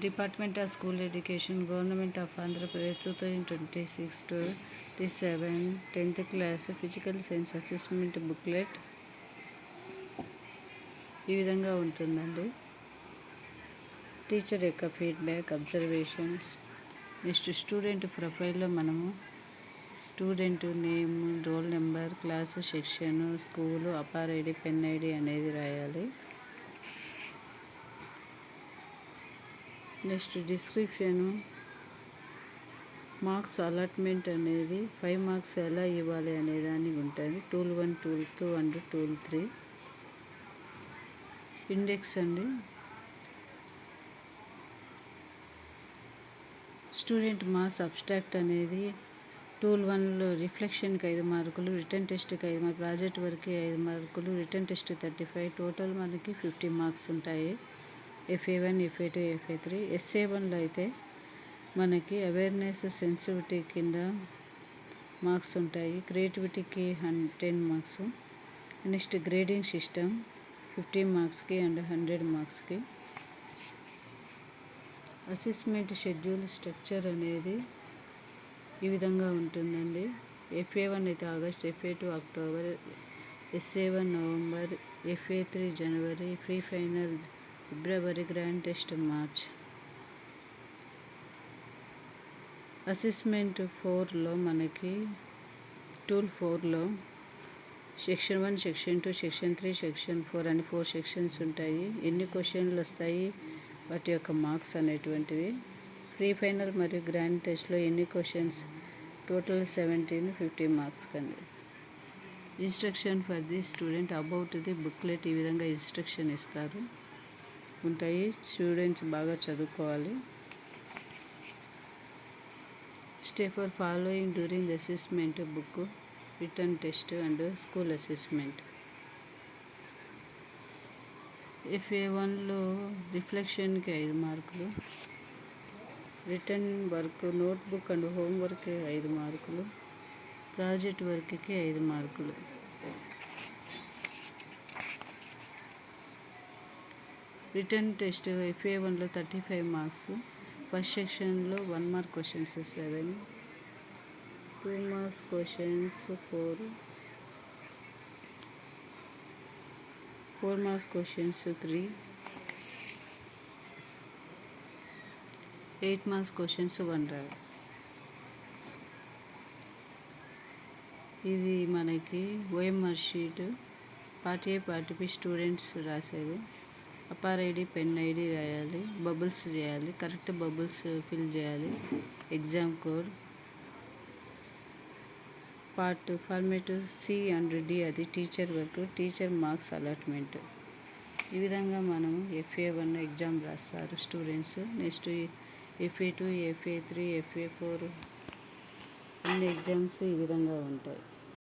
Department of School Education, Government of Andhra Pradesh, 2026-27 10th class Physical Science Assessment Booklet ఈ విధంగా ఉంటుందండి. Teacher యొక్క feedback, observations. Next student ప్రొఫైల్లో మనము student name, roll number, class, section, school, APAAR ID, PEN ID అనేది రాయాలి. Next description, marks allotment అనేది 5 marks ఎలా ఇవ్వాలి అనేదానికి ఉంటుంది. Tool 1, tool 2 and tool 3. Index అండి. స్టూడెంట్ మాస్ అబ్స్ట్రాక్ట్ అనేది టూల్ 1లో రిఫ్లెక్షన్కి 5 మార్కులు, రిటర్న్ టెస్ట్కి 5 మార్కులు, ప్రాజెక్ట్ వర్క్కి 5 మార్కులు, రిటర్న్ టెస్ట్ 35, టోటల్ మనకి 50 మార్క్స్ ఉంటాయి. FA1, FA2, FA3. SA1లో అయితే మనకి అవేర్నెస్, సెన్సిటివిటీ కింద మార్క్స్ ఉంటాయి. క్రియేటివిటీకి 10 మార్క్స్. నెక్స్ట్ గ్రేడింగ్ సిస్టమ్ 50 మార్క్స్కి అండ్ 100 మార్క్స్కి. అసెస్మెంట్ షెడ్యూల్ స్ట్రక్చర్ అనేది ఈ విధంగా ఉంటుందండి. FA1 అయితే August, FA2 October, SA1 November, FA3 జనవరి, ప్రీ ఫైనల్ ఫిబ్రవరి, గ్రాండ్ టెస్ట్ మార్చ్. అసెస్మెంట్ 4లో మనకి టూల్ 4లో సెక్షన్ 1, సెక్షన్ 2, సెక్షన్ 3, సెక్షన్ 4 అని 4 సెక్షన్స్ ఉంటాయి. ఎన్ని క్వశ్చన్లు వస్తాయి, వాటి యొక్క మార్క్స్ అనేటువంటివి. ప్రీ ఫైనల్ మరియు గ్రాండ్ టెస్ట్లో ఎన్ని క్వశ్చన్స్, టోటల్ 17, 50 మార్క్స్ కండి. Instruction for the student about the booklet ఈ విధంగా ఇన్స్ట్రక్షన్ ఇస్తారు ఉంటాయి. స్టూడెంట్స్ బాగా చదువుకోవాలి. Step for following during the assessment book, written test and school assessment. FA1లో రిఫ్లెక్షన్కి 5 మార్కులు, రిటర్న్ వర్క్, నోట్బుక్ అండ్ హోంవర్క్కి 5 మార్కులు, ప్రాజెక్ట్ వర్క్కి 5 మార్కులు. రిటర్న్ టెస్ట్ FA1లో 35 మార్క్స్. ఫస్ట్ సెక్షన్లో 1 mark questions 7, 2 marks questions 4 marks questions 3, 8 marks questions 1 రాయాలి. ఇది మనకి OMR sheet. Part A, part B students రాసేది. అపార్ ఐడి, పెన్ ఐడి రాయాలి. బబుల్స్ చేయాలి, కరెక్ట్ బబుల్స్ ఫిల్ చేయాలి. Exam code. Part format C and D అది teacher work, teacher marks allotment. ఈ విధంగా మనం FA1 ఎగ్జామ్ రాస్తారు students. Next FA2, FA3, FA4 అన్ని ఎగ్జామ్స్ ఈ విధంగా ఉంటాయి.